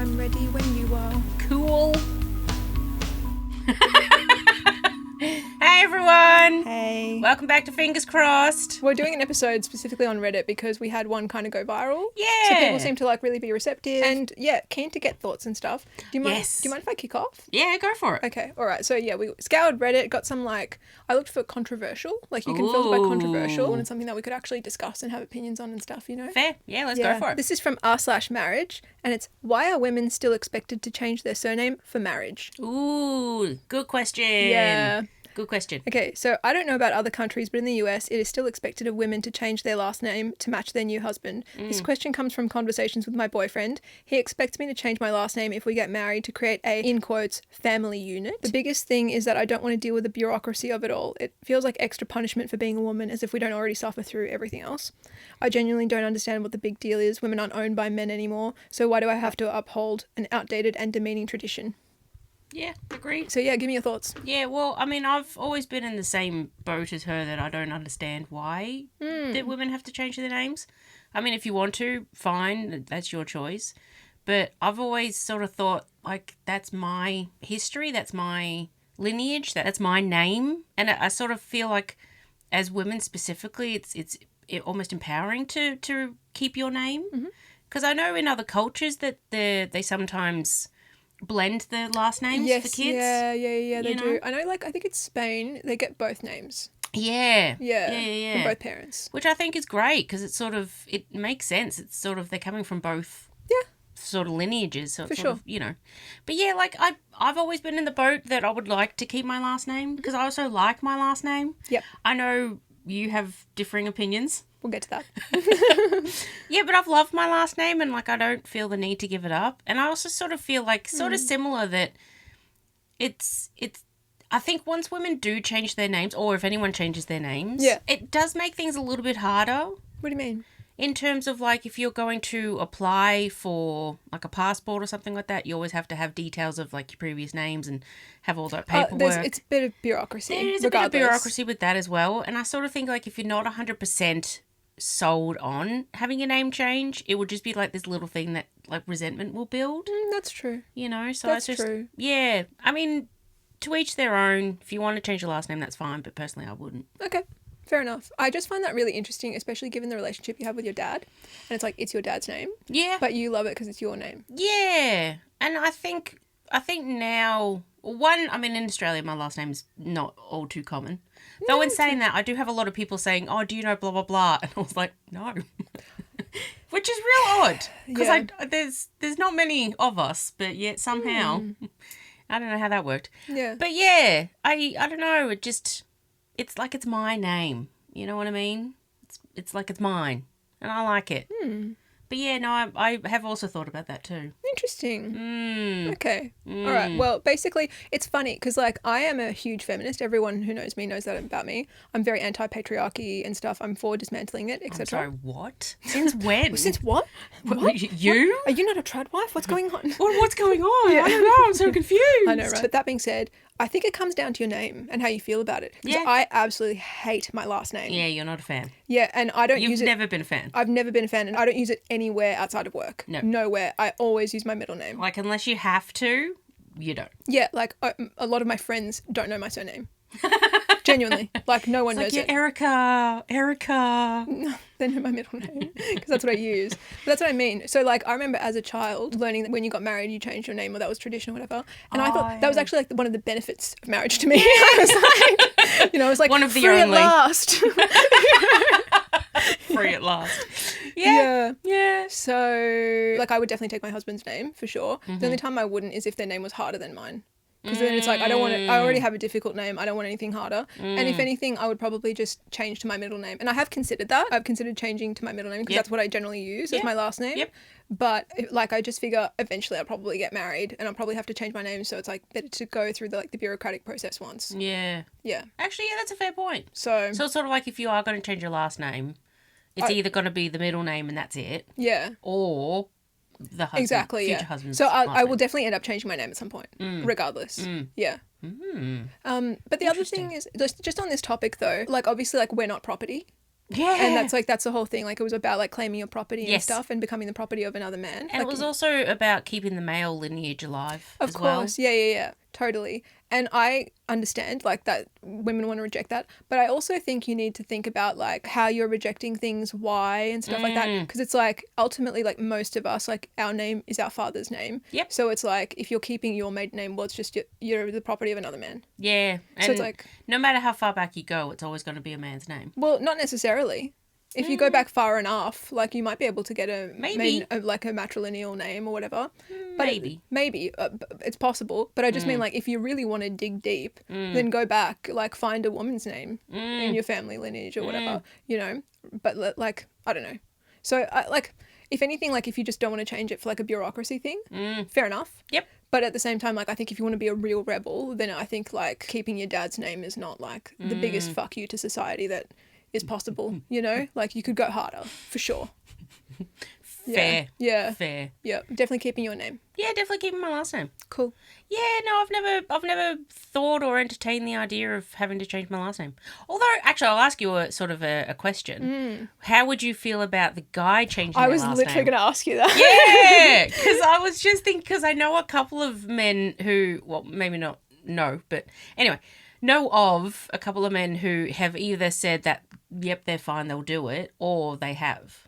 I'm ready when you are. Cool. Hey everyone! Hey. Welcome back to Fingers Crossed. We're doing an episode specifically on Reddit because we had one kind of go viral. Yeah. So people seem to like really be receptive and keen to get thoughts and stuff. Do you mind if I kick off? Yeah, go for it. Okay, alright. So we scoured Reddit, got some I looked for controversial. Like you can filter by controversial and something that we could actually discuss and have opinions on and stuff, you know? Fair. Yeah, let's go for it. This is from r/marriage and it's why are women still expected to change their surname for marriage? Ooh, good question. Yeah. Good question. Okay, so I don't know about other countries, but in the US, it is still expected of women to change their last name to match their new husband. This question comes from conversations with my boyfriend. He expects me to change my last name if we get married to create a, in quotes, family unit. The biggest thing is that I don't want to deal with the bureaucracy of it all. It feels like extra punishment for being a woman, as if we don't already suffer through everything else. I genuinely don't understand what the big deal is. Women aren't owned by men anymore, so why do I have to uphold an outdated and demeaning tradition? Yeah, agreed. So give me your thoughts. Yeah, well, I mean, I've always been in the same boat as her that I don't understand why that women have to change their names. I mean, if you want to, fine, that's your choice. But I've always sort of thought, that's my history, that's my lineage, that's my name. And I sort of feel like as women specifically, it's almost empowering to keep your name. Because I know in other cultures that they sometimes blend the last names for kids. Yeah, they do. I know, I think it's Spain, they get both names. Yeah. From both parents. Which I think is great because it makes sense. It's sort of, they're coming from both sort of lineages. So it's for sure. But yeah, I've always been in the boat that I would like to keep my last name because I also like my last name. Yep. I know you have differing opinions. We'll get to that. Yeah, but I've loved my last name and I don't feel the need to give it up. And I also sort of feel sort of similar that it's I think once women do change their names, or if anyone changes their names, it does make things a little bit harder. What do you mean? In terms of if you're going to apply for a passport or something like that, you always have to have details of your previous names and have all that paperwork. It's a bit of bureaucracy. There is a bit of bureaucracy with that as well. And I sort of think if you're not 100% sold on having your name change, it would just be this little thing that resentment will build. That's true. So that's it's just true. Yeah, I mean, to each their own. If you want to change your last name, that's fine, but personally I wouldn't. Okay, fair enough. I just find that really interesting, especially given the relationship you have with your dad, and it's your dad's name, but you love it because it's your name. And I think now, in Australia my last name's not all too common. Though in saying that, I do have a lot of people saying, oh, do you know blah, blah, blah? And I was like, no. Which is real odd. Because there's not many of us, but yet somehow, I don't know how that worked. Yeah. But yeah, I don't know. It's it's my name. You know what I mean? It's it's mine. And I like it. But yeah, no, I have also thought about that too. Interesting. Okay. All right. Well, basically, it's funny because I am a huge feminist. Everyone who knows me knows that about me. I'm very anti-patriarchy and stuff. I'm for dismantling it, etc. I'm sorry, what? Since when? Since what? What? You? What? Are you not a trad wife? What's going on? What's going on? I don't know. I'm so confused. I know, right? But that being said, I think it comes down to your name and how you feel about it. Because I absolutely hate my last name. Yeah, you're not a fan. Yeah, and I don't use it. You've never been a fan. I've never been a fan, and I don't use it anywhere outside of work. No. Nowhere. I always use my middle name. Unless you have to, you don't. Yeah, a lot of my friends don't know my surname. Genuinely. No one knows it. Erica. No, they know my middle name because that's what I use. But that's what I mean. So I remember as a child learning that when you got married you changed your name, or that was tradition or whatever. And I thought that was actually one of the benefits of marriage to me. I was one of the free only. At last. Free at last. Yeah. So I would definitely take my husband's name for sure. The only time I wouldn't is if their name was harder than mine. Because then it's I don't want it. I already have a difficult name. I don't want anything harder. And if anything, I would probably just change to my middle name. And I have considered that. I've considered changing to my middle name because that's what I generally use as my last name. Yep. But I just figure eventually I'll probably get married and I'll probably have to change my name. So it's better to go through the bureaucratic process once. Yeah. Yeah. Actually, yeah, that's a fair point. So it's sort of if you are going to change your last name, it's either going to be the middle name and that's it. Yeah. Or the husband, future husband's So I will name. definitely end up changing my name at some point, regardless. Yeah. But the other thing is, just on this topic though, obviously we're not property. Yeah. And that's the whole thing. Like, it was about, like, claiming your property and Yes. stuff and becoming the property of another man. And Like, it was also about keeping the male lineage alive of as well. course. Yeah. Totally. And I understand, like, that women want to reject that. But I also think you need to think about, like, how you're rejecting things, why, and stuff like that. Because it's, like, ultimately, like, most of us, like, our name is our father's name. Yep. So it's, like, if you're keeping your maiden name, well, it's just you're the property of another man. Yeah. And So it's, like... no matter how far back you go, it's always going to be a man's name. Well, not necessarily. If you go back far enough, like, you might be able to get a matrilineal name or whatever. But maybe. It's possible. But I just mean, like, if you really want to dig deep, then go back, like, find a woman's name in your family lineage or whatever, you know. But, like, I don't know. So, if anything, like, if you just don't want to change it for, like, a bureaucracy thing, fair enough. Yep. But at the same time, like, I think if you want to be a real rebel, then I think, like, keeping your dad's name is not, like, the biggest fuck you to society that is possible, you know? Like, you could go harder, for sure. Fair. Yeah. Fair. Yeah. Definitely keeping your name. Yeah, definitely keeping my last name. Cool. Yeah, no, I've never thought or entertained the idea of having to change my last name. Although, actually, I'll ask you a question. How would you feel about the guy changing their last name? I was literally going to ask you that. Yeah, because I was just thinking, because I know a couple of men who, well, maybe not, no, but anyway, know of a couple of men who have either said that, yep, they're fine, they'll do it, or they have.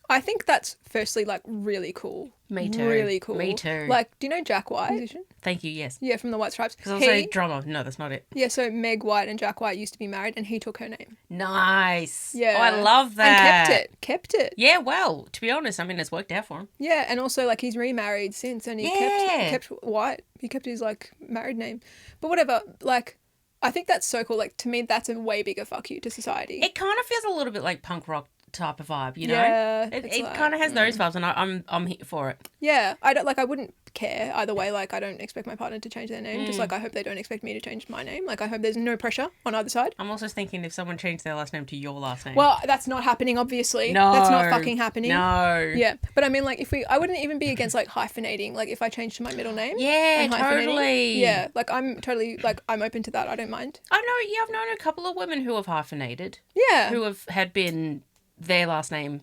I think that's firstly, like, really cool. Me too. Really cool. Me too. Like, do you know Jack White? Musician? Thank you, yes. Yeah, from the White Stripes. Because I was a drummer. No, that's not it. Yeah, so Meg White and Jack White used to be married and he took her name. Nice. Yeah. Oh, I love that. And kept it. Yeah, well, to be honest, I mean, it's worked out for him. Yeah, and also, like, he's remarried since and he kept White. He kept his, like, married name. But whatever, like, I think that's so cool. Like, to me, that's a way bigger fuck you to society. It kind of feels a little bit like punk rock type of vibe, you know? Yeah. It like, kind of has those vibes, and I'm here for it. Yeah. I wouldn't care either way. Like, I don't expect my partner to change their name. Just like I hope they don't expect me to change my name. Like, I hope there's no pressure on either side. I'm also thinking if someone changed their last name to your last name. Well, that's not happening, obviously. No. That's not fucking happening. No. Yeah. But I mean, like, I wouldn't even be against, like, hyphenating. Like, if I changed to my middle name. Yeah, totally. Yeah. Like, I'm totally, like, I'm open to that. I don't mind. I've known a couple of women who have hyphenated. Yeah. Who had been their last name,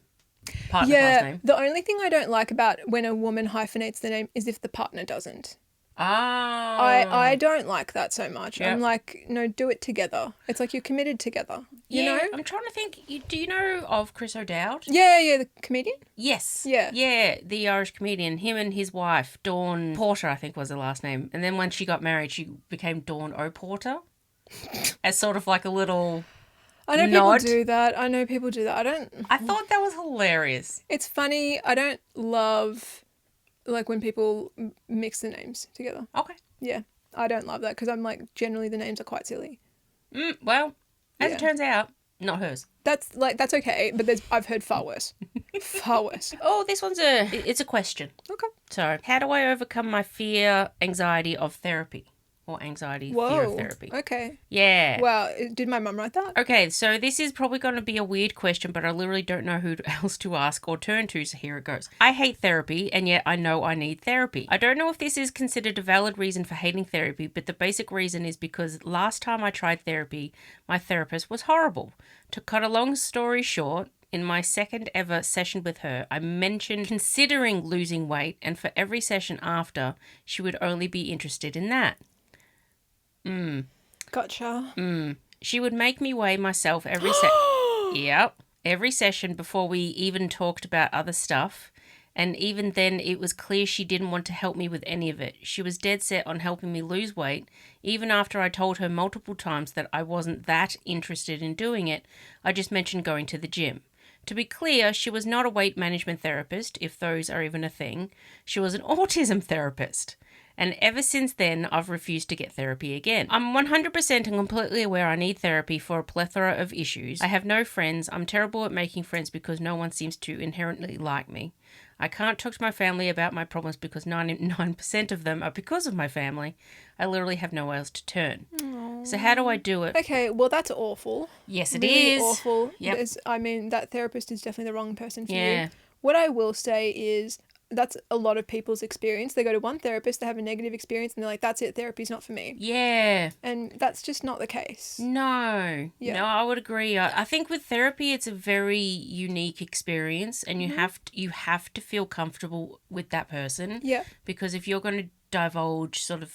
partner's last name. The only thing I don't like about when a woman hyphenates the name is if the partner doesn't. Ah. I don't like that so much. Yep. I'm like, no, do it together. It's like you're committed together. You know? I'm trying to think. Do you know of Chris O'Dowd? Yeah, the comedian? Yes. Yeah. Yeah, the Irish comedian. Him and his wife, Dawn Porter, I think was her last name. And then when she got married, she became Dawn O'Porter. As sort of like a little... I know nod. people do that. I thought that was hilarious. It's funny. I don't love, like, when people mix the names together. Okay. Yeah. I don't love that because I'm like, generally the names are quite silly. Well, as it turns out, not hers. That's okay, but I've heard far worse. Far worse. Oh, this one's a question. Okay. So, how do I overcome my anxiety of therapy? Or anxiety, fear of therapy. Okay. Yeah. Wow. Did my mum write that? Okay, so this is probably going to be a weird question, but I literally don't know who else to ask or turn to, so here it goes. I hate therapy, and yet I know I need therapy. I don't know if this is considered a valid reason for hating therapy, but the basic reason is because last time I tried therapy, my therapist was horrible. To cut a long story short, in my second ever session with her, I mentioned considering losing weight, and for every session after, she would only be interested in that. Gotcha. She would make me weigh myself every every session before we even talked about other stuff. And even then, it was clear she didn't want to help me with any of it. She was dead set on helping me lose weight, even after I told her multiple times that I wasn't that interested in doing it. I just mentioned going to the gym. To be clear, she was not a weight management therapist, if those are even a thing. She was an autism therapist. And ever since then, I've refused to get therapy again. I'm 100% and completely aware I need therapy for a plethora of issues. I have no friends. I'm terrible at making friends because no one seems to inherently like me. I can't talk to my family about my problems because 99% of them are because of my family. I literally have nowhere else to turn. Aww. So how do I do it? Okay, well, that's awful. Yes, it really is. Awful. Yep. I mean, that therapist is definitely the wrong person for you. What I will say is, that's a lot of people's experience. They go to one therapist, they have a negative experience, and they're like, that's it, therapy's not for me. Yeah. And that's just not the case. No. Yeah. No, I would agree. I think with therapy, it's a very unique experience, and you have to feel comfortable with that person. Yeah. Because if you're going to divulge sort of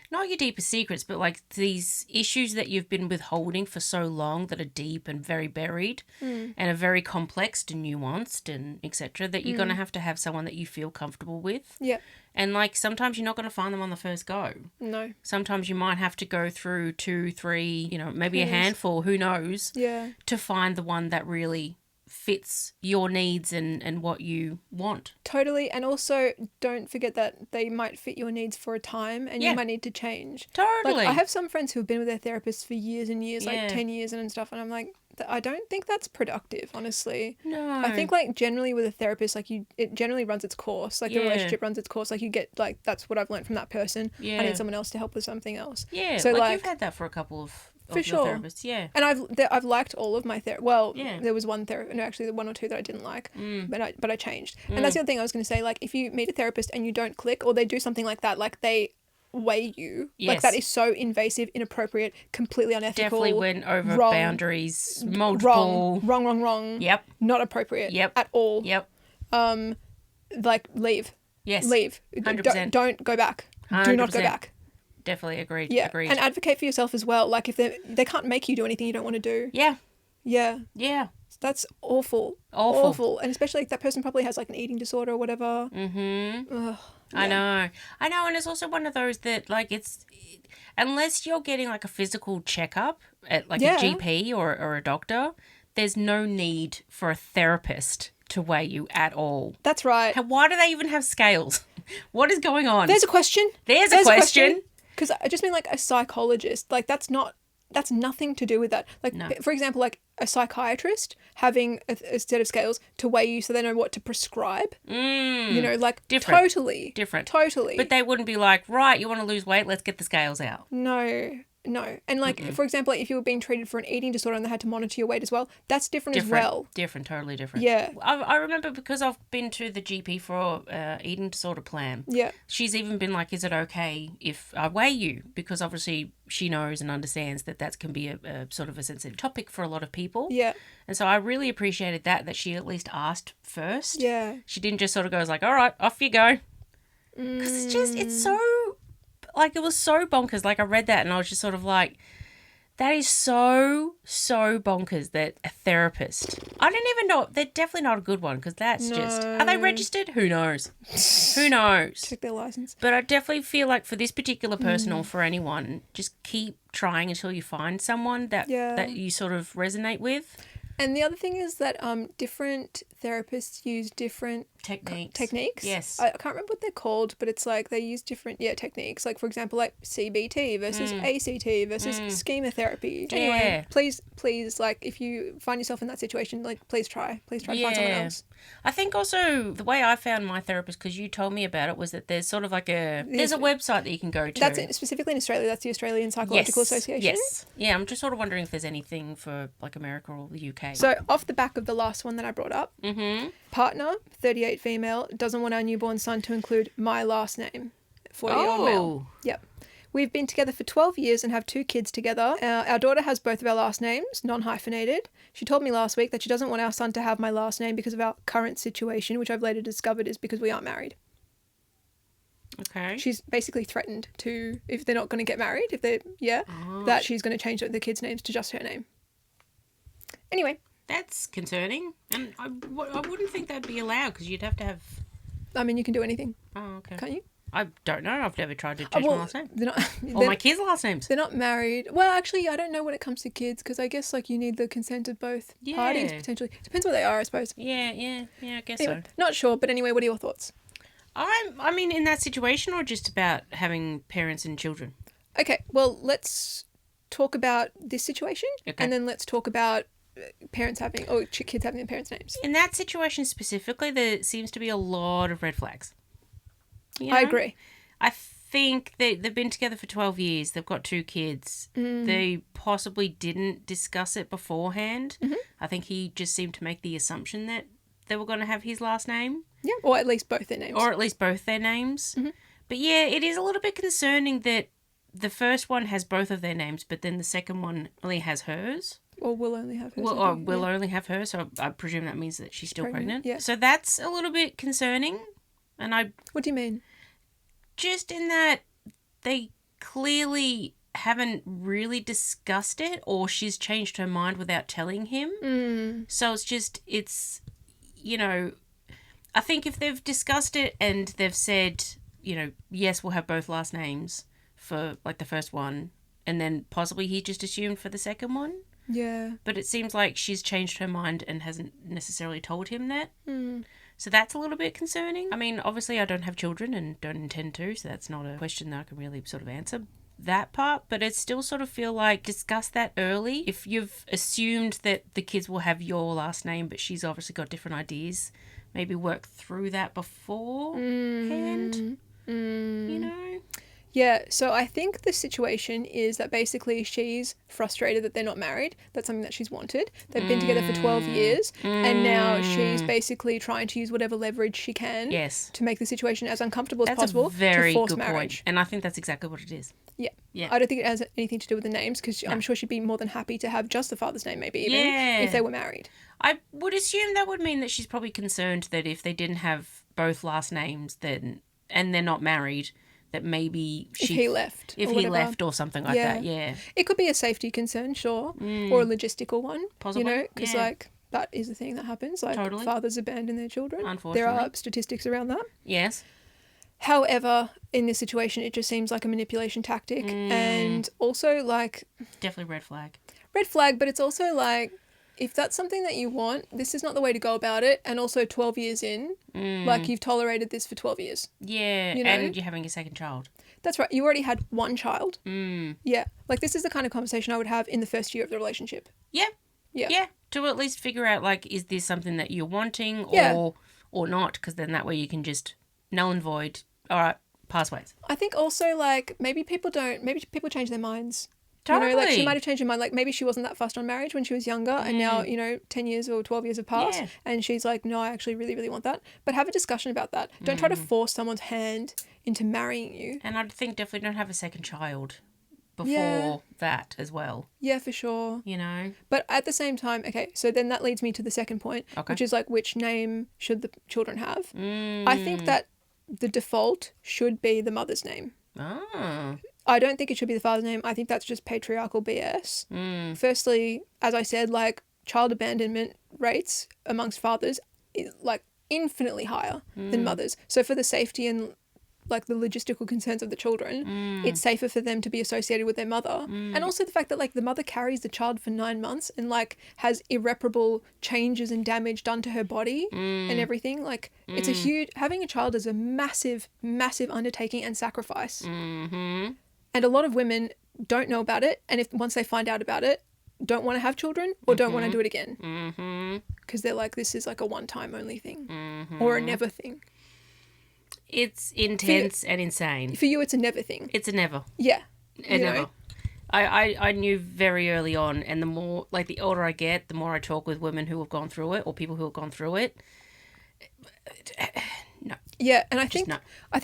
not your deepest secrets, but like these issues that you've been withholding for so long that are deep and very buried and are very complex and nuanced and etc., that you're going to have someone that you feel comfortable with. Yeah. And like sometimes you're not going to find them on the first go. No. Sometimes you might have to go through 2, 3, maybe a handful, who knows, to find the one that really fits your needs and what you want. Totally. And also don't forget that they might fit your needs for a time and you might need to change. Totally. Like, I have some friends who have been with their therapists for years and years, like 10 years and stuff, and I'm like, I don't think that's productive, honestly. No. I think like generally with a therapist, like it generally runs its course. Like the relationship runs its course. Like you get like, that's what I've learned from that person. I need someone else to help with something else. Yeah. So like you've had that for a couple of for sure. therapists, yeah. And I've liked all of my there was one therapist, no, actually 1 or 2 that I didn't like, but I changed. And that's the other thing I was going to say, like if you meet a therapist and you don't click, or they do something like that, like they weigh you, like that is so invasive, inappropriate, completely unethical. Definitely went over boundaries, multiple. Wrong. Yep. Not appropriate. Yep. At all. Yep. Like leave. Yes. Leave. 100%. Don't go back. 100%. Do not go back. Definitely agreed. Yeah. Agreed. And advocate for yourself as well. Like if they can't make you do anything you don't want to do. Yeah. Yeah. Yeah. That's awful. Awful. And especially like that person probably has like an eating disorder or whatever. Mm-hmm. Ugh, yeah. I know. And it's also one of those that like unless you're getting like a physical checkup at like a GP or a doctor, there's no need for a therapist to weigh you at all. That's right. Why do they even have scales? What is going on? There's a question. There's a question. Because I just mean like a psychologist. Like that's nothing to do with that. Like for example, like a psychiatrist having a set of scales to weigh you so they know what to prescribe. Like different. Totally. Different. Totally. But they wouldn't be like, right, you want to lose weight, let's get the scales out. No. And like, for example, like if you were being treated for an eating disorder and they had to monitor your weight as well, that's different as well. Different, totally different. Yeah. I remember because I've been to the GP for eating disorder plan. Yeah. She's even been like, is it okay if I weigh you? Because obviously she knows and understands that can be a sort of a sensitive topic for a lot of people. Yeah. And so I really appreciated that she at least asked first. Yeah. She didn't just sort of go like, all right, off you go. Because it's so... Like, it was so bonkers. Like, I read that and I was just sort of like, that is so bonkers that a therapist... I don't even know. They're definitely not a good one because that's just... Are they registered? Who knows? Who knows? Check their license. But I definitely feel like for this particular person or for anyone, just keep trying until you find someone that you sort of resonate with. And the other thing is that different therapists use different techniques. Yes. I can't remember what they're called, but it's like they use different techniques. Like, for example, like CBT versus ACT versus schema therapy. Anyway, please, like, if you find yourself in that situation, like, please try to find someone else. I think also the way I found my therapist, because you told me about it, was that there's sort of like there's a website that you can go to. That's specifically in Australia. That's the Australian Psychological Association. Yes. Yeah, I'm just sort of wondering if there's anything for like America or the UK. So off the back of the last one that I brought up, partner, 38 female, doesn't want our newborn son to include my last name, 40-year-old male. Yep. We've been together for 12 years and have 2 kids together. Our daughter has both of our last names, non-hyphenated. She told me last week that she doesn't want our son to have my last name because of our current situation, which I've later discovered is because we aren't married. Okay. She's basically threatened to, if they're not going to get married, that she's going to change the kids' names to just her name. Anyway. That's concerning. And I wouldn't think that'd be allowed because you'd have to have... I mean, you can do anything. Oh, okay. Can't you? I don't know. I've never tried to change my last name. They're not, or my kids' last names. They're not married. Well, actually, I don't know when it comes to kids because I guess like you need the consent of both parties potentially. Depends what they are, I suppose. Yeah, I guess anyway, so. Not sure, but anyway, what are your thoughts? I mean, in that situation or just about having parents and children? Okay, well, let's talk about this situation and then let's talk about parents having, or kids having their parents' names. In that situation specifically, there seems to be a lot of red flags. You know? I agree. I think they've been together for 12 years. They've got 2 kids. They possibly didn't discuss it beforehand. I think he just seemed to make the assumption that they were going to have his last name. Yeah, or at least both their names. Or at least both their names. Mm-hmm. But yeah, it is a little bit concerning that the first one has both of their names, but then the second one only has hers. Or will only have hers. Will only have her, so I presume that means that she's still pregnant. Yeah. So that's a little bit concerning. And What do you mean? Just in that they clearly haven't really discussed it, or she's changed her mind without telling him. So it's you know, I think if they've discussed it and they've said, you know, yes, we'll have both last names for like the first one, and then possibly he just assumed for the second one. Yeah. But it seems like she's changed her mind and hasn't necessarily told him that. So that's a little bit concerning. I mean, obviously I don't have children and don't intend to, so that's not a question that I can really sort of answer that part. But it still sort of feel like discuss that early. If you've assumed that the kids will have your last name, but she's obviously got different ideas, maybe work through that beforehand, you know? Yeah, so I think the situation is that basically she's frustrated that they're not married. That's something that she's wanted. They've been together for 12 years, and now she's basically trying to use whatever leverage she can to make the situation as uncomfortable as possible a very to force good marriage. Point. And I think that's exactly what it is. Yeah. Yeah. I don't think it has anything to do with the names, because I'm sure she'd be more than happy to have just the father's name, maybe even, if they were married. I would assume that would mean that she's probably concerned that if they didn't have both last names, then and they're not married, that maybe if he left or something like that. Yeah, it could be a safety concern, sure, or a logistical one, possibly, you know, because like that is the thing that happens, like fathers abandon their children. Unfortunately, there are statistics around that. Yes. However, in this situation, it just seems like a manipulation tactic, and also like definitely red flag, but it's also like, if that's something that you want, this is not the way to go about it. And also 12 years in, like, you've tolerated this for 12 years. Yeah, you know? And you're having a second child. That's right. You already had one child. Yeah. Like, this is the kind of conversation I would have in the first year of the relationship. Yeah. Yeah. Yeah. To at least figure out, like, is this something that you're wanting or not? Because then that way you can just null and void. All right, pass ways. I think also, like, maybe people change their minds. Totally. You know, like, she might have changed her mind. Like, maybe she wasn't that fussed on marriage when she was younger, and now, you know, 10 years or 12 years have passed, and she's like, no, I actually really, really want that. But have a discussion about that. Don't try to force someone's hand into marrying you. And I think definitely don't have a second child before that as well. Yeah, for sure. You know? But at the same time, okay, so then that leads me to the second point, which is, like, which name should the children have? I think that the default should be the mother's name. Oh. I don't think it should be the father's name. I think that's just patriarchal BS. Firstly, as I said, like, child abandonment rates amongst fathers is, like, infinitely higher than mothers. So for the safety and, like, the logistical concerns of the children, it's safer for them to be associated with their mother. And also the fact that, like, the mother carries the child for 9 months and, like, has irreparable changes and damage done to her body and everything. Like, it's a huge... Having a child is a massive, massive undertaking and sacrifice. And a lot of women don't know about it, and once they find out about it, don't want to have children or don't want to do it again. Because they're like, this is like a one-time only thing or a never thing. It's intense and insane. For you, it's a never thing. It's a never. Yeah. A never. I knew very early on, and the more, like, the older I get, the more I talk with women who have gone through it or people who have gone through it. No. Yeah, and I think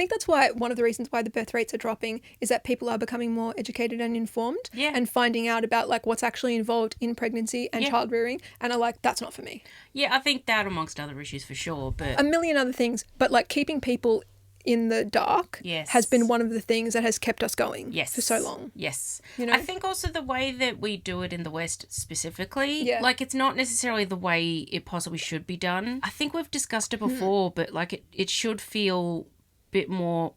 that's why one of the reasons why the birth rates are dropping is that people are becoming more educated and informed and finding out about, like, what's actually involved in pregnancy and child rearing, and are like, that's not for me. Yeah, I think that amongst other issues for sure, but a million other things, but, like, keeping people in the dark has been one of the things that has kept us going for so long. Yes. You know? I think also the way that we do it in the West specifically, like, it's not necessarily the way it possibly should be done. I think we've discussed it before, but, like, it should feel a bit more,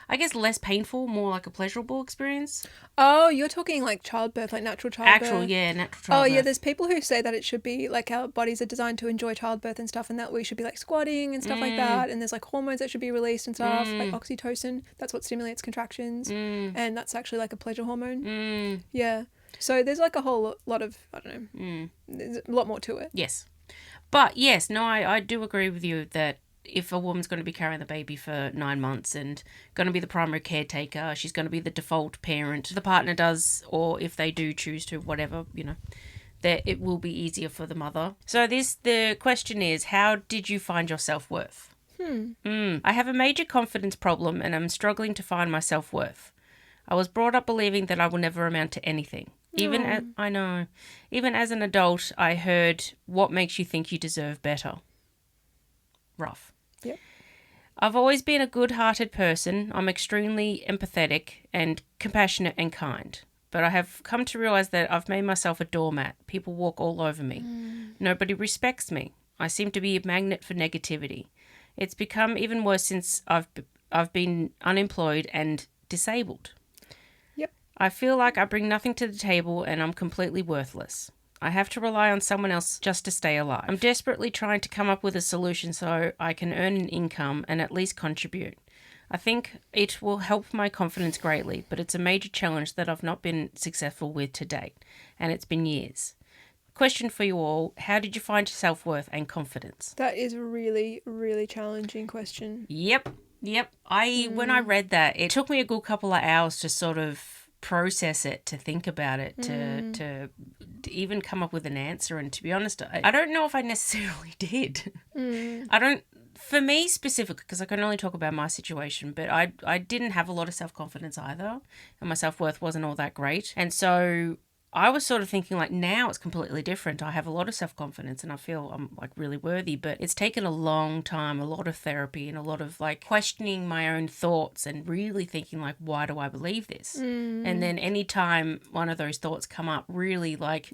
I guess, less painful, more like a pleasurable experience. Oh, you're talking like childbirth, like natural childbirth. Natural childbirth. Oh, yeah, there's people who say that it should be like our bodies are designed to enjoy childbirth and stuff, and that we should be like squatting and stuff like that, and there's like hormones that should be released and stuff, like oxytocin, that's what stimulates contractions, and that's actually like a pleasure hormone. Yeah. So there's like a whole lot of, I don't know, there's a lot more to it. Yes. But yes, no, I do agree with you that if a woman's going to be carrying the baby for 9 months and going to be the primary caretaker, she's going to be the default parent. The partner does, or if they do choose to, whatever, you know, that it will be easier for the mother. So the question is, how did you find your self-worth? I have a major confidence problem and I'm struggling to find my self-worth. I was brought up believing that I will never amount to anything. Even as an adult, I heard, what makes you think you deserve better? Rough. Yep. I've always been a good-hearted person. I'm extremely empathetic and compassionate and kind. But I have come to realise that I've made myself a doormat. People walk all over me. Nobody respects me. I seem to be a magnet for negativity. It's become even worse since I've been unemployed and disabled. Yep. I feel like I bring nothing to the table and I'm completely worthless. I have to rely on someone else just to stay alive. I'm desperately trying to come up with a solution so I can earn an income and at least contribute. I think it will help my confidence greatly, but it's a major challenge that I've not been successful with to date, and it's been years. Question for you all, how did you find your self-worth and confidence? That is a really, really challenging question. Yep. When I read that, it took me a good couple of hours to sort of process it, to think about it, to even come up with an answer. And to be honest, I don't know if I necessarily did. For me specifically, because I can only talk about my situation, but I didn't have a lot of self-confidence either, and my self-worth wasn't all that great. And so I was sort of thinking like, now it's completely different. I have a lot of self-confidence and I feel I'm like really worthy, but it's taken a long time, a lot of therapy and a lot of like questioning my own thoughts and really thinking like, why do I believe this? And then anytime one of those thoughts come up, really like,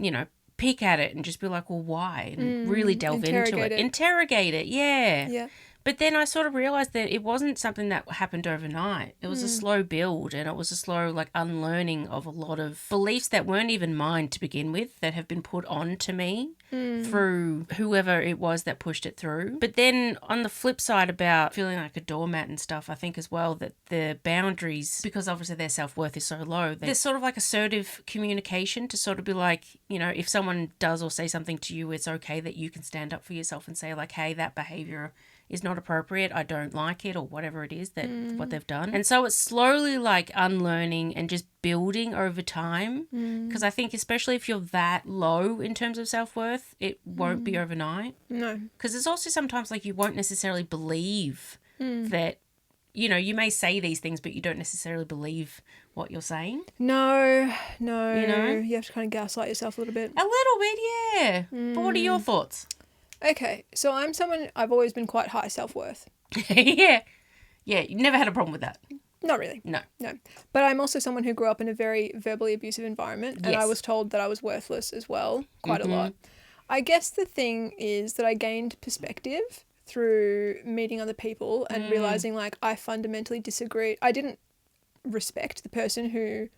pick at it and just be like, well, why? And really delve into it. Interrogate it. Yeah. But then I sort of realised that it wasn't something that happened overnight. It was a slow build, and it was a slow like unlearning of a lot of beliefs that weren't even mine to begin with, that have been put on to me through whoever it was that pushed it through. But then on the flip side about feeling like a doormat and stuff, I think as well that the boundaries, because obviously their self-worth is so low, there's sort of like assertive communication to sort of be like, if someone does or say something to you, it's okay that you can stand up for yourself and say like, hey, that behaviour is not appropriate, I don't like it, or whatever it is that what they've done. And so it's slowly like unlearning and just building over time, because I think especially if you're that low in terms of self-worth, it won't be overnight. No. Because it's also sometimes like you won't necessarily believe that, you may say these things, but you don't necessarily believe what you're saying. No. You have to kind of gaslight yourself a little bit. A little bit, yeah. But what are your thoughts? Okay, so I'm someone, I've always been quite high self-worth. Yeah, you never had a problem with that. Not really. No. But I'm also someone who grew up in a very verbally abusive environment, and I was told that I was worthless as well, quite a lot. I guess the thing is that I gained perspective through meeting other people and realising like I fundamentally disagreed. I didn't respect the person who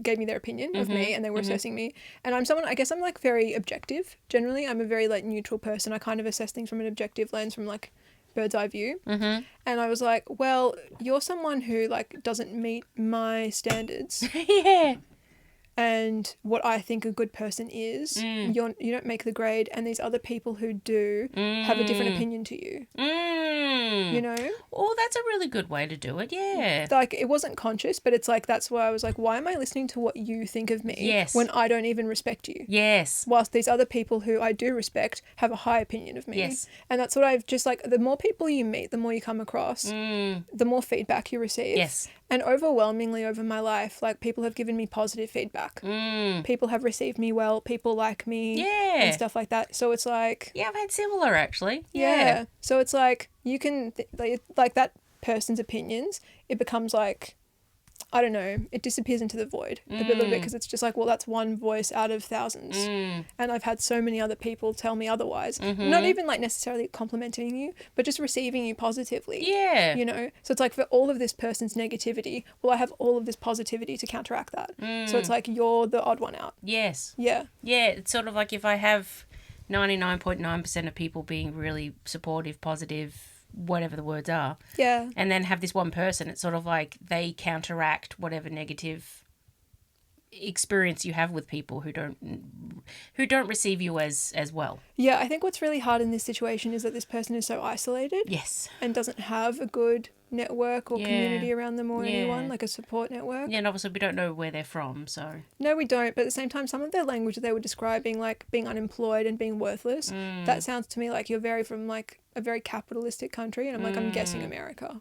gave me their opinion of me, and they were assessing me. And I'm someone, I guess I'm like very objective generally. I'm a very like neutral person. I kind of assess things from an objective lens, from like bird's eye view. And I was like, well, you're someone who like doesn't meet my standards. And what I think a good person is, you don't make the grade, and these other people who do have a different opinion to you. Oh, that's a really good way to do it, yeah. Like, it wasn't conscious, but it's like, that's why I was like, why am I listening to what you think of me when I don't even respect you? Yes. Whilst these other people who I do respect have a high opinion of me. Yes. And that's what I've just like, the more people you meet, the more you come across, the more feedback you receive. Yes. And overwhelmingly over my life, like, people have given me positive feedback. People have received me well. People like me. And stuff like that. So it's like... Yeah, I've had similar, actually. Yeah. So it's like, you can... like, that person's opinions, it becomes like... I don't know, it disappears into the void a little bit, because it's just like, well, that's one voice out of thousands. And I've had so many other people tell me otherwise. Not even like necessarily complimenting you, but just receiving you positively. Yeah. So it's like, for all of this person's negativity, well, I have all of this positivity to counteract that. So it's like, you're the odd one out. Yes. Yeah. Yeah, it's sort of like if I have 99.9% of people being really supportive, positive, whatever the words are. Yeah. And then have this one person, it's sort of like they counteract whatever negative experience you have with people who don't receive you as well. Yeah, I think what's really hard in this situation is that this person is so isolated. Yes. And doesn't have a good network or Yeah. community around them or Yeah. anyone, like a support network. Yeah, and obviously we don't know where they're from, so. No, we don't. But at the same time, some of their language that they were describing, like being unemployed and being worthless, that sounds to me like you're very from like a very capitalistic country. And I'm like, I'm guessing America.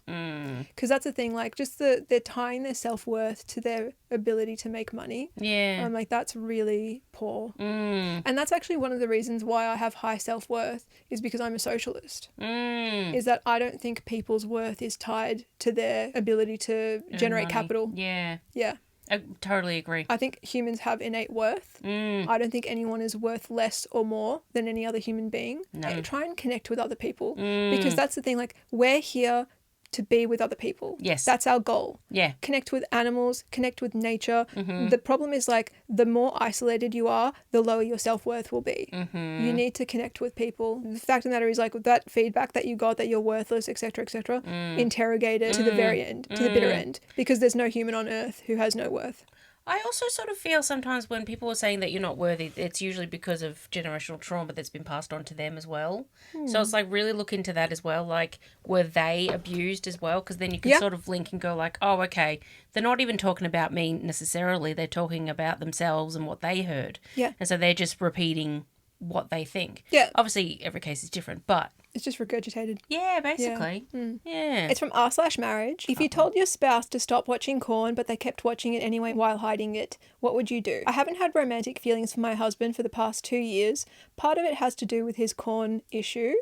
Because that's the thing, like just they're tying their self-worth to their ability to make money. Yeah. I'm like, that's really poor. And that's actually one of the reasons why I have high self-worth is because I'm a socialist. Is that I don't think people's worth is tied to their ability to generate money. capital. Yeah. Yeah. I totally agree. I think humans have innate worth. I don't think anyone is worth less or more than any other human being. No. Try and connect with other people because that's the thing. Like, we're here to be with other people. Yes. That's our goal. Yeah. Connect with animals, connect with nature. The problem is, like, the more isolated you are, the lower your self-worth will be. You need to connect with people. The fact of the matter is, like, with that feedback that you got that you're worthless, etc., etc., interrogate it to the very end, to the bitter end, because there's no human on earth who has no worth. I also sort of feel sometimes when people are saying that you're not worthy, it's usually because of generational trauma that's been passed on to them as well. So it's like really look into that as well. Like, were they abused as well? Because then you can sort of link and go like, oh, okay, they're not even talking about me necessarily. They're talking about themselves and what they heard. Yeah. And so they're just repeating what they think. Yeah. Obviously, every case is different, but It's just regurgitated. yeah, basically. Yeah. It's from r/marriage. If you told your spouse to stop watching porn, but they kept watching it anyway while hiding it, what would you do? I haven't had romantic feelings for my husband for the past 2 years. Part of it has to do with his porn issue.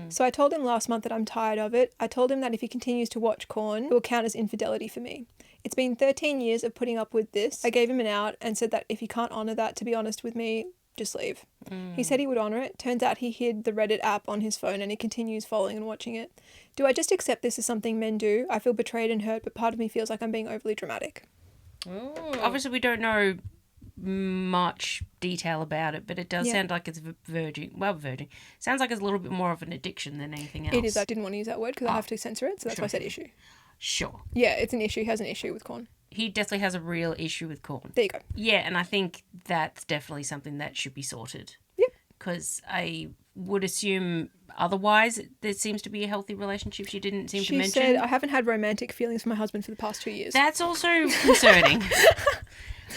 So I told him last month that I'm tired of it. I told him that if he continues to watch porn, it will count as infidelity for me. It's been 13 years of putting up with this. I gave him an out and said that if he can't honour that, to be honest with me, just leave. He said he would honour it. Turns out he hid the Reddit app on his phone and he continues following and watching it. Do I just accept this as something men do? I feel betrayed and hurt, but part of me feels like I'm being overly dramatic. Obviously, we don't know much detail about it, but it does sound like it's verging. Sounds like it's a little bit more of an addiction than anything else. It is. I didn't want to use that word because I have to censor it, so that's why I said issue. Sure. Yeah, it's an issue. He has an issue with corn. He definitely has a real issue with corn. There you go. Yeah, and I think that's definitely something that should be sorted. Yep. Because I would assume otherwise there seems to be a healthy relationship. She didn't seem to mention. She said, I haven't had romantic feelings for my husband for the past 2 years. That's also concerning.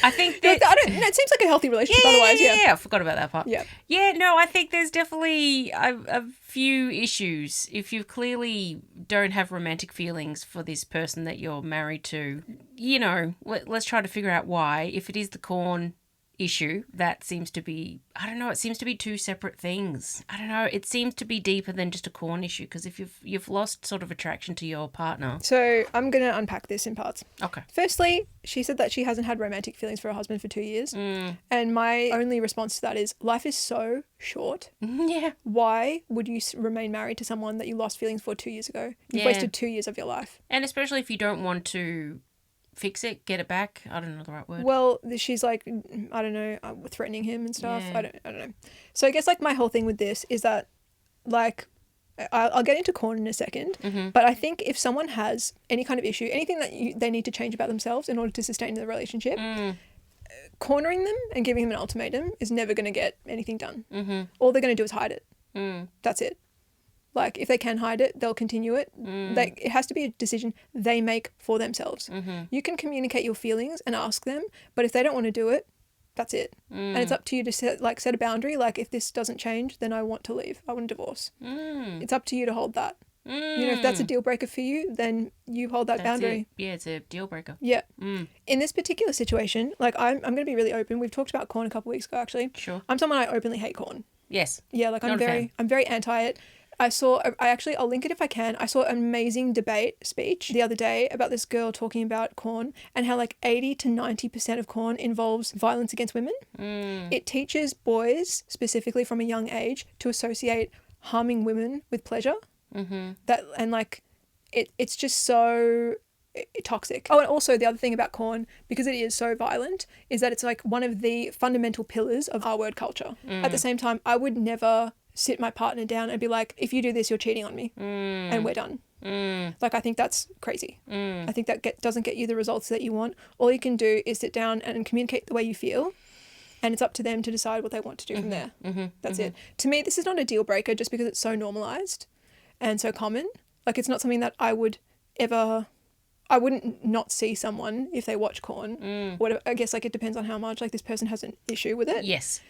I think that... it seems like a healthy relationship otherwise, yeah. I forgot about that part. Yeah. Yeah, no, I think there's definitely a few issues. If you clearly don't have romantic feelings for this person that you're married to, you know, let's try to figure out why. If it is the corn issue, that seems to be, I don't know, it seems to be two separate things. I don't know, it seems to be deeper than just a corn issue, because if you've lost sort of attraction to your partner. So I'm going to unpack this in parts. Okay. Firstly, she said that she hasn't had romantic feelings for her husband for 2 years. And my only response to that is, life is so short. Yeah. Why would you remain married to someone that you lost feelings for 2 years ago? You've wasted 2 years of your life. And especially if you don't want to fix it, get it back. I don't know the right word. Well, she's like, I don't know, threatening him and stuff. Yeah. I don't know. So I guess like my whole thing with this is that, like, I'll get into corn in a second, but I think if someone has any kind of issue, anything that they need to change about themselves in order to sustain the relationship, cornering them and giving them an ultimatum is never going to get anything done. All they're going to do is hide it. That's it. Like, if they can hide it, they'll continue it. It has to be a decision they make for themselves. You can communicate your feelings and ask them, but if they don't want to do it, that's it. And it's up to you to set a boundary. Like, if this doesn't change, then I want to leave. I want a divorce. It's up to you to hold that. You know, if that's a deal breaker for you, then you hold that boundary. Yeah, it's a deal breaker. Yeah. In this particular situation, like, I'm going to be really open. We've talked about corn a couple of weeks ago, actually. Sure. I'm someone, I openly hate corn. Yes. Yeah, like, I'm very anti it. I'll link it if I can. I saw an amazing debate speech the other day about this girl talking about corn and how like 80 to 90% of corn involves violence against women. It teaches boys, specifically from a young age, to associate harming women with pleasure. It's just so toxic. Oh, and also the other thing about corn, because it is so violent, is that it's like one of the fundamental pillars of our word culture. At the same time, I would never sit my partner down and be like, if you do this, you're cheating on me, and we're done. Like, I think that's crazy. I think that doesn't get you the results that you want. All you can do is sit down and communicate the way you feel, and it's up to them to decide what they want to do from there. That's it. To me, this is not a deal breaker just because it's so normalized and so common. Like, it's not something that I would ever... I wouldn't not see someone if they watch porn. Whatever. I guess like it depends on how much like this person has an issue with it. Yes.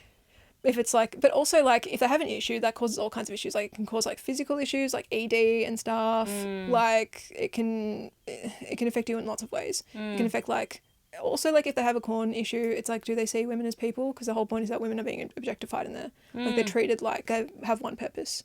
If it's like, but also like if they have an issue that causes all kinds of issues, like it can cause like physical issues like ED and stuff. Like it can affect you in lots of ways. It can affect like, also like if they have a porn issue, it's like, do they see women as people? Because the whole point is that women are being objectified in there. Like they're treated like they have one purpose.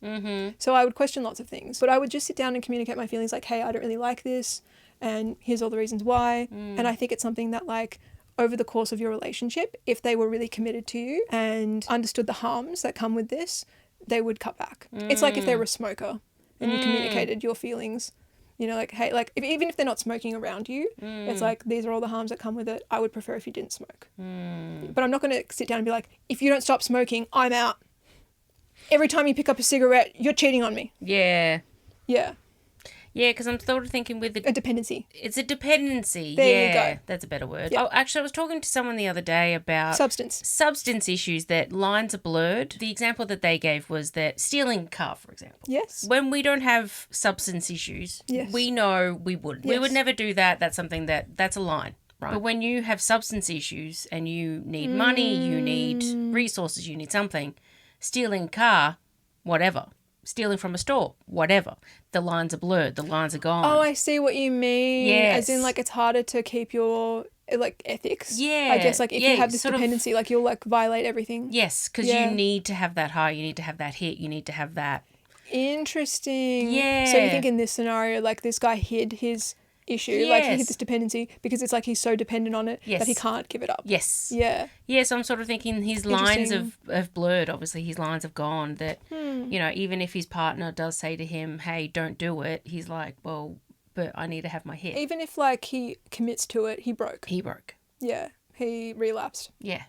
So I would question lots of things, but I would just sit down and communicate my feelings like, hey, I don't really like this. And here's all the reasons why. And I think it's something that like over the course of your relationship, if they were really committed to you and understood the harms that come with this, they would cut back. It's like if they were a smoker and you communicated your feelings, you know, like, hey, like even if they're not smoking around you, it's like, these are all the harms that come with it. I would prefer if you didn't smoke. But I'm not going to sit down and be like, if you don't stop smoking, I'm out. Every time you pick up a cigarette, you're cheating on me. Yeah. Yeah. Yeah, because I'm sort of thinking with a dependency. It's a dependency. There you go. That's a better word. Yep. Oh, actually, I was talking to someone the other day about substance issues, that lines are blurred. The example that they gave was that stealing a car, for example. Yes. When we don't have substance issues, we know we wouldn't. Yes. We would never do that. That's something that's a line. Right. But when you have substance issues and you need money, you need resources, you need something, stealing a car, whatever. Stealing from a store, whatever. The lines are blurred. The lines are gone. Oh, I see what you mean. Yes. As in, like, it's harder to keep your, like, ethics. Yeah. I guess, like, if you have this dependency, like, you'll, like, violate everything. Yes, because you need to have that high. You need to have that hit. You need to have that. Interesting. Yeah. So you think in this scenario, like, this guy hid his issue, like he hid this dependency because it's like he's so dependent on it that he can't give it up. Yes. Yeah. Yeah, so I'm sort of thinking his lines have blurred, obviously. His lines have gone, that, you know, even if his partner does say to him, hey, don't do it, he's like, well, but I need to have my hit. Even if, like, he commits to it, he broke. Yeah. He relapsed. Yeah.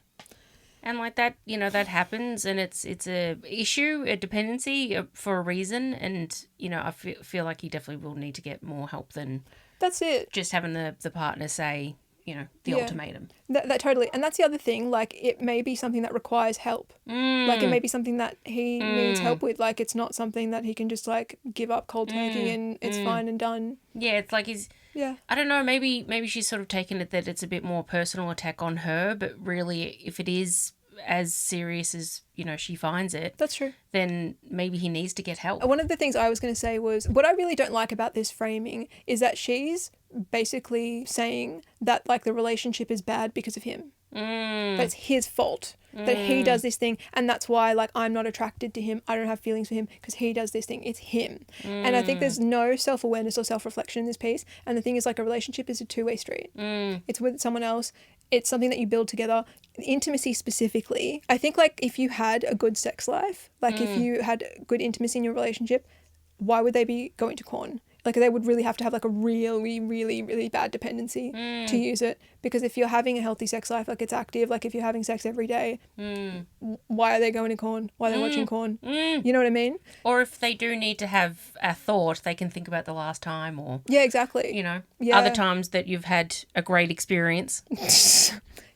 And like that, you know, that happens, and it's a issue, a dependency for a reason, and, you know, I feel like he definitely will need to get more help than... That's it. Just having the partner say, you know, the ultimatum. That totally. And that's the other thing. Like, it may be something that requires help. Like, it may be something that he needs help with. Like, it's not something that he can just, like, give up cold turkey and it's fine and done. Yeah, it's like he's... Yeah. I don't know, maybe she's sort of taken it that it's a bit more personal attack on her, but really, if it is as serious as, you know, she finds it. That's true. Then maybe he needs to get help. One of the things I was going to say was, what I really don't like about this framing is that she's basically saying that, like, the relationship is bad because of him. That's his fault. That he does this thing, and that's why, like, I'm not attracted to him. I don't have feelings for him because he does this thing. It's him. And I think there's no self-awareness or self-reflection in this piece. And the thing is, like, a relationship is a two-way street. It's with someone else. It's something that you build together. Intimacy specifically, I think, like, if you had a good sex life, like if you had good intimacy in your relationship, why would they be going to porn? Like, they would really have to have, like, a really, really, really bad dependency to use it. Because if you're having a healthy sex life, like, it's active, like, if you're having sex every day, why are they going to porn? Why are they watching porn? You know what I mean? Or if they do need to have a thought, they can think about the last time, or... Yeah, exactly. You know, other times that you've had a great experience.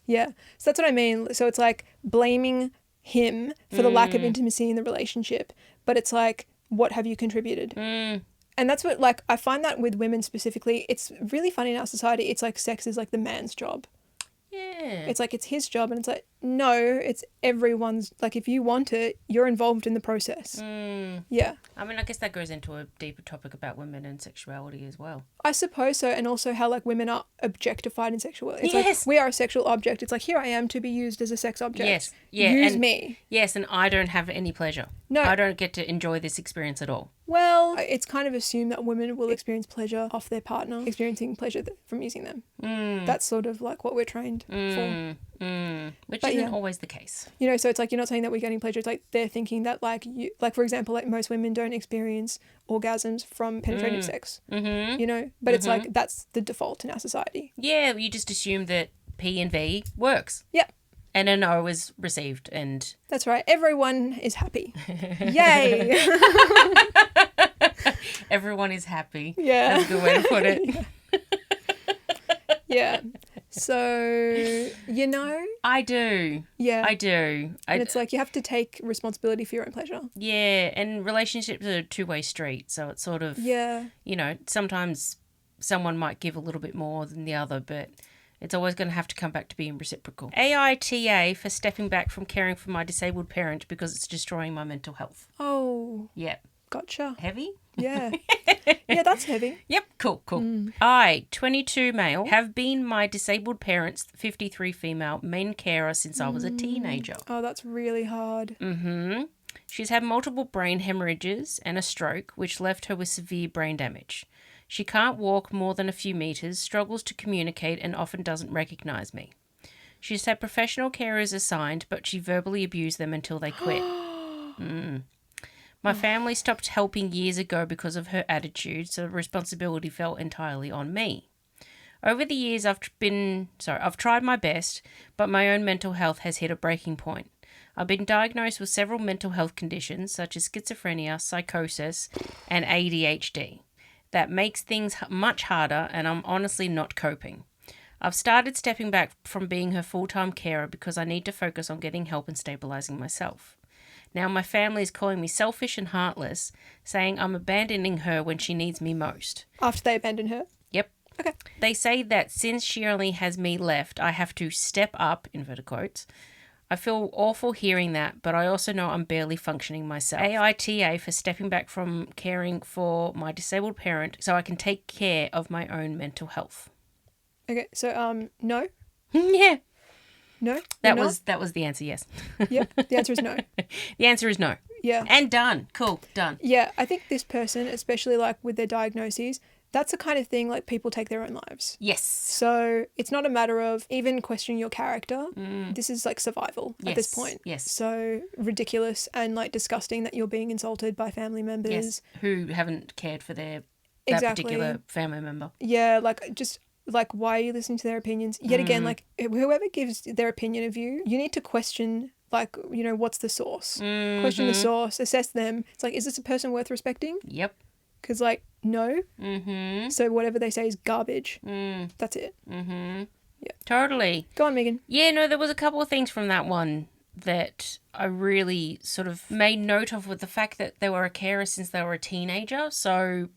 Yeah. So that's what I mean. So it's, like, blaming him for the lack of intimacy in the relationship. But it's, like, what have you contributed? And that's what, like, I find that with women specifically, it's really funny in our society. It's like sex is, like, the man's job. Yeah. It's like, it's his job, and it's like, no, it's everyone's. Like, if you want it, you're involved in the process. Yeah. I mean, I guess that goes into a deeper topic about women and sexuality as well. I suppose so, and also how, like, women are objectified in sexuality. It's yes. like, we are a sexual object. It's like, here I am to be used as a sex object. Yes. Yeah. Use me. Yes, and I don't have any pleasure. No. I don't get to enjoy this experience at all. Well, it's kind of assumed that women will experience pleasure off their partner, experiencing pleasure from using them. That's sort of, like, what we're trained for. Which isn't always the case. You know, so it's like, you're not saying that we're getting pleasure. It's like they're thinking that, like, you, like, for example, like, most women don't experience orgasms from penetrative sex. You know, but it's like, that's the default in our society. Yeah, you just assume that P and V works. Yep. And a no is received, and... That's right. Everyone is happy. Yay! Everyone is happy. Yeah. That's a good way to put it. Yeah. So, you know? I do. Yeah. I do. And it's like, you have to take responsibility for your own pleasure. Yeah, and relationships are a two-way street, so it's sort of... Yeah. You know, sometimes someone might give a little bit more than the other, but it's always going to have to come back to being reciprocal. AITA for stepping back from caring for my disabled parent because it's destroying my mental health. Oh. Yeah. Gotcha. Heavy? Yeah. Yeah, that's heavy. Yep, cool. I, 22 male, have been my disabled parent's 53 female main carer since I was a teenager. Oh, that's really hard. She's had multiple brain hemorrhages and a stroke, which left her with severe brain damage. She can't walk more than a few meters, struggles to communicate, and often doesn't recognise me. She's had professional carers assigned, but she verbally abused them until they quit. My family stopped helping years ago because of her attitude, so the responsibility fell entirely on me. Over the years, I've tried my best, but my own mental health has hit a breaking point. I've been diagnosed with several mental health conditions, such as schizophrenia, psychosis, and ADHD. That makes things much harder, and I'm honestly not coping. I've started stepping back from being her full-time carer because I need to focus on getting help and stabilising myself. Now my family is calling me selfish and heartless, saying I'm abandoning her when she needs me most. After they abandon her? Yep. Okay. They say that since she only has me left, I have to step up, inverted quotes. I feel awful hearing that, but I also know I'm barely functioning myself. AITA for stepping back from caring for my disabled parent so I can take care of my own mental health. Okay, so no? Yeah. No? That was the answer, yes. Yep, the answer is no. The answer is no. Yeah. And done. Cool, done. Yeah, I think this person, especially like with their diagnoses, that's the kind of thing like people take their own lives. Yes. So it's not a matter of even questioning your character. This is like survival at this point. Yes. So ridiculous and like disgusting that you're being insulted by family members. Yes. Who haven't cared for that particular family member. Yeah, like just like why are you listening to their opinions? Yet again, like whoever gives their opinion of you, you need to question like, you know, what's the source? Question the source, assess them. It's like, is this a person worth respecting? Yep. Because, like, no. So whatever they say is garbage. That's it. Yeah. Totally. Go on, Megan. Yeah, no, there was a couple of things from that one that I really sort of made note of, with the fact that they were a carer since they were a teenager. So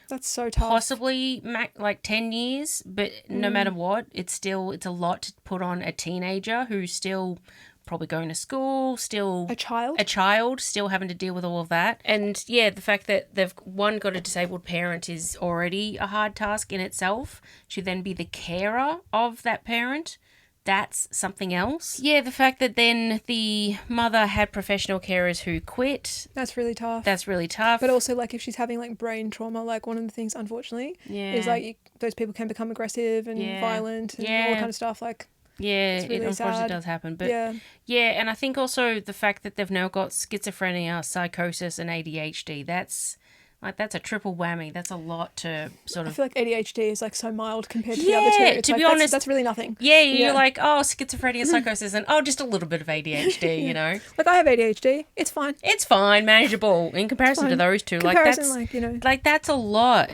that's so tough. Possibly like 10 years, but no matter what, it's a lot to put on a teenager who's still probably going to school, still a child, still having to deal with all of that. And yeah, the fact that they've got a disabled parent is already a hard task in itself. To then be the carer of that parent, that's something else. Yeah, the fact that then the mother had professional carers who quit. That's really tough. But also, like, if she's having, like, brain trauma, like, one of the things, unfortunately, is, like, those people can become aggressive and violent and all that kind of stuff, like... Yeah, really it unfortunately sad. does happen. But yeah, and I think also the fact that they've now got schizophrenia, psychosis, and ADHD, that's a triple whammy. That's a lot to sort of... I feel like ADHD is like so mild compared to the other two. It's to like, be honest, that's really nothing. Yeah, you're like, oh, schizophrenia, psychosis, and just a little bit of ADHD, you know? Like, I have ADHD. It's fine. It's fine, manageable in comparison to those two. That's a lot.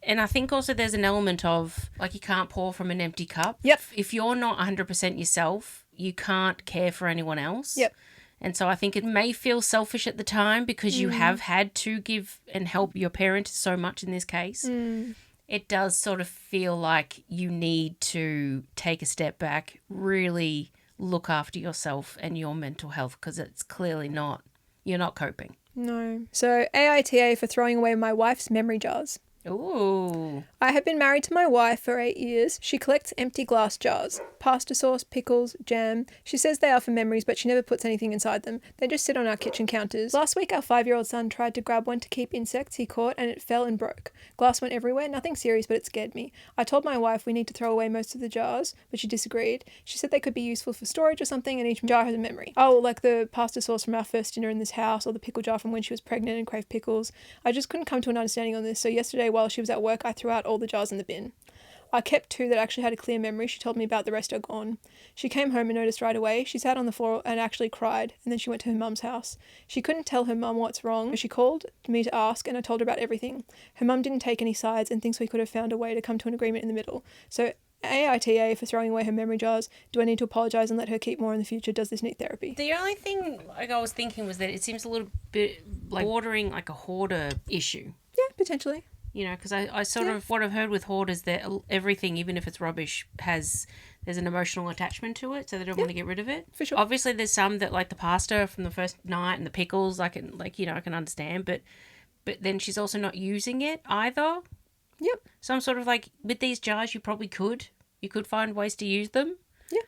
And I think also there's an element of, like, you can't pour from an empty cup. Yep. If you're not 100% yourself, you can't care for anyone else. Yep. And so I think it may feel selfish at the time because you have had to give and help your parent so much in this case. It does sort of feel like you need to take a step back, really look after yourself and your mental health, because it's clearly you're not coping. No. So AITA for throwing away my wife's memory jars. Ooh. I have been married to my wife for 8 years. She collects empty glass jars. Pasta sauce, pickles, jam. She says they are for memories, but she never puts anything inside them. They just sit on our kitchen counters. Last week, our 5-year-old son tried to grab one to keep insects he caught, and it fell and broke. Glass went everywhere. Nothing serious, but it scared me. I told my wife we need to throw away most of the jars, but she disagreed. She said they could be useful for storage or something, and each jar has a memory. Oh, like the pasta sauce from our first dinner in this house, or the pickle jar from when she was pregnant and craved pickles. I just couldn't come to an understanding on this, so yesterday while she was at work, I threw out all the jars in the bin. I kept 2 that actually had a clear memory. She told me about, the rest are gone. She came home and noticed right away. She sat on the floor and actually cried, and then she went to her mum's house. She couldn't tell her mum what's wrong. She called me to ask, and I told her about everything. Her mum didn't take any sides and thinks we could have found a way to come to an agreement in the middle. So AITA for throwing away her memory jars. Do I need to apologise and let her keep more in the future? Does this need therapy? The only thing I was thinking was that it seems a little bit like bordering like a hoarder issue. Yeah, potentially. You know, because I sort of, what I've heard with hoarders, that everything, even if it's rubbish, there's an emotional attachment to it, so they don't want to get rid of it. For sure. Obviously, there's some that, like the pasta from the first night and the pickles, I can understand, but then she's also not using it either. Yep. So I'm sort of like, with these jars, you could find ways to use them. Yeah.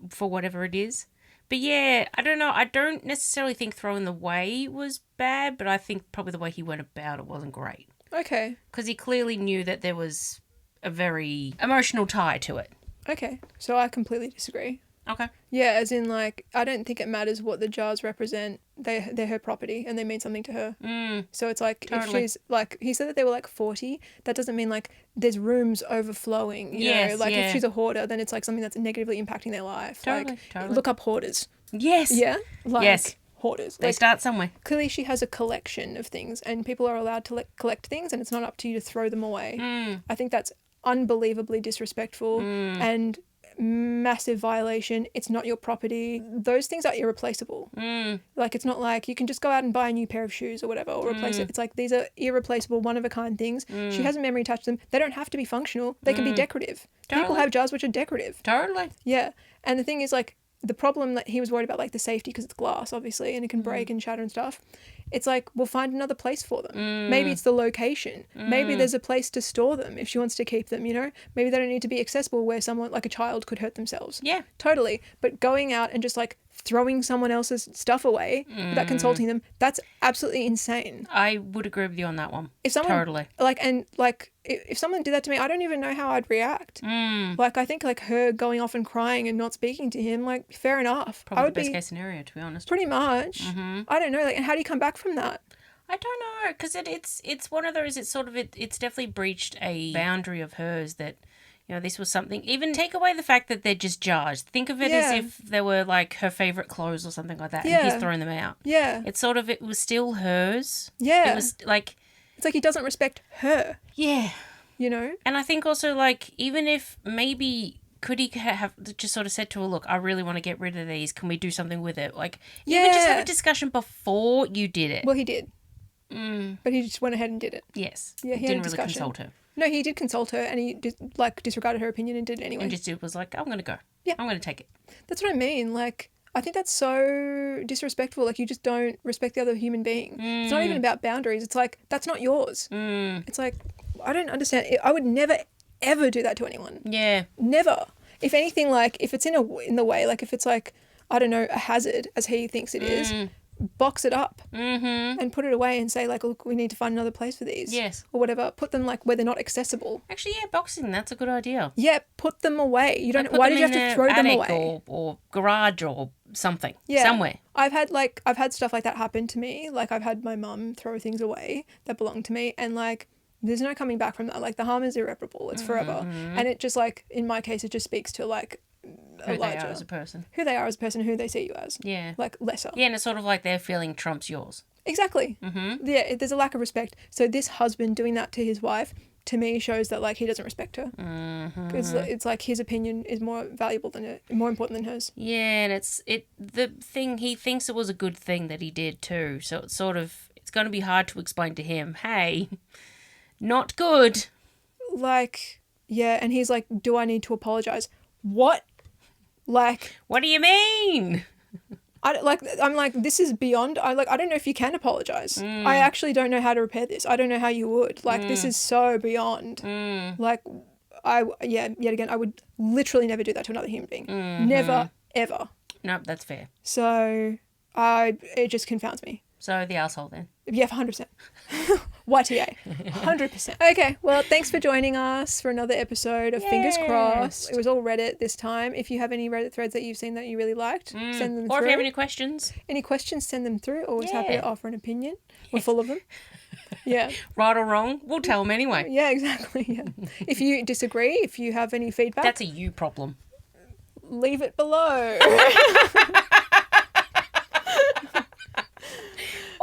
For whatever it is. But yeah, I don't know. I don't necessarily think throwing them away was bad, but I think probably the way he went about it wasn't great. Okay. Because he clearly knew that there was a very emotional tie to it. Okay. So I completely disagree. Okay. Yeah, as in, like, I don't think it matters what the jars represent. They're her property and they mean something to her. So it's like, Totally. if she's, like, he said that they were like 40, that doesn't mean, like, there's rooms overflowing, you know? Like, if she's a hoarder, then it's like something that's negatively impacting their life. Totally, like, totally. Look up hoarders. Yes. Yeah? Like, Yes. Hoarders. They Like, start somewhere. clearly she has a collection of things and people are allowed to collect things and it's not up to you to throw them away. I think that's unbelievably disrespectful and massive violation. It's not your property. Those things are irreplaceable. Like, it's not like you can just go out and buy a new pair of shoes or whatever or replace it. It's like, these are irreplaceable, one-of-a-kind things. She has a memory attached to them. They don't have to be functional. They can be decorative. People Totally. have jars which are decorative. Totally. Yeah. And the thing is, like, the problem that he was worried about, like, the safety, because it's glass, obviously, and it can break and shatter and stuff. It's like, we'll find another place for them. Maybe it's the location. Maybe there's a place to store them if she wants to keep them, you know? Maybe they don't need to be accessible where someone, like a child, could hurt themselves. Yeah. Totally. But going out and just, like, throwing someone else's stuff away without consulting them, that's absolutely insane. I would agree with you on that one. If someone, Totally. If someone did that to me, I don't even know how I'd react. Like, I think, like, her going off and crying and not speaking to him, like, fair enough. Probably I the would best case scenario, to be honest. pretty much. I don't know, like, and how do you come back from that? I don't know, because it's one of those, it's definitely breached a boundary of hers that, you know, this was something, even take away the fact that they're just jars. Think of it as if they were, like, her favourite clothes or something like that, and he's thrown them out. Yeah. It's sort of, it was still hers. Yeah. It was, like... It's like he doesn't respect her, Yeah. you know? And I think also, like, even if maybe... Could he have just sort of said to her, look, I really want to get rid of these. Can we do something with it? Like, even just have a discussion before you did it. Well, he did. But he just went ahead and did it. Yes. Yeah, he had a didn't really discussion. consult her. No, he did consult her and he disregarded her opinion and did it anyway. And just was like, I'm going to go. Yeah. I'm going to take it. That's what I mean. Like, I think that's so disrespectful. Like, you just don't respect the other human being. It's not even about boundaries. It's like, that's not yours. It's like, I don't understand. I would never, ever do that to anyone. Yeah. Never. If anything, like, if it's in the way, like, if it's like, I don't know, a hazard, as he thinks it is, box it up and put it away and say, like, look, we need to find another place for these. Yes. Or whatever. Put them, like, where they're not accessible. Actually, yeah, boxing, that's a good idea. Yeah, put them away. You don't. Like, put Why them did you have in to the throw them attic away? or garage or something. Yeah. Somewhere. I've had stuff like that happen to me. Like, I've had my mum throw things away that belong to me, and, like, there's no coming back from that. Like, the harm is irreparable. It's forever. And it just, like, in my case, it just speaks to, like, Who they are as a person. Who they are as a person, who they see you as. Yeah. Like, lesser. Yeah, and it's sort of like their feeling trumps yours. Exactly. Yeah, there's a lack of respect. So this husband doing that to his wife, to me, shows that, like, he doesn't respect her. Because it's like his opinion is more valuable more important than hers. Yeah, and the thing, he thinks it was a good thing that he did too. So it's sort of, it's going to be hard to explain to him, hey, not good. Like, yeah, and he's like, do I need to apologize? What? Like, what do you mean? I'm like, this is beyond. I don't know if you can apologize. I actually don't know how to repair this. I don't know how you would. Like, this is so beyond. Like, yet again, I would literally never do that to another human being. Never, ever. Nope, that's fair. So, it just confounds me. So the asshole then. Yeah, 100%. YTA. 100%. Okay, well, thanks for joining us for another episode of Fingers Crossed. It was all Reddit this time. If you have any Reddit threads that you've seen that you really liked, send them through. Or if you have any questions. Any questions, send them through. Always happy to offer an opinion. We're full of them. Yeah. Right or wrong, we'll tell them anyway. Yeah, exactly. Yeah. If you disagree, if you have any feedback. That's a you problem. Leave it below.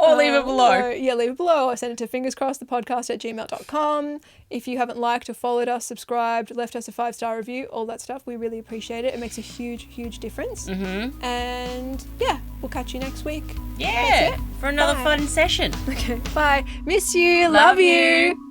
Or leave it below. Yeah, leave it below. Or send it to fingerscrossedthepodcast@gmail.com. If you haven't liked or followed us, subscribed, left us a 5-star review, all that stuff, we really appreciate it. It makes a huge, huge difference. And yeah, we'll catch you next week. Yeah, for another fun session. Okay, bye. Miss you. Love you.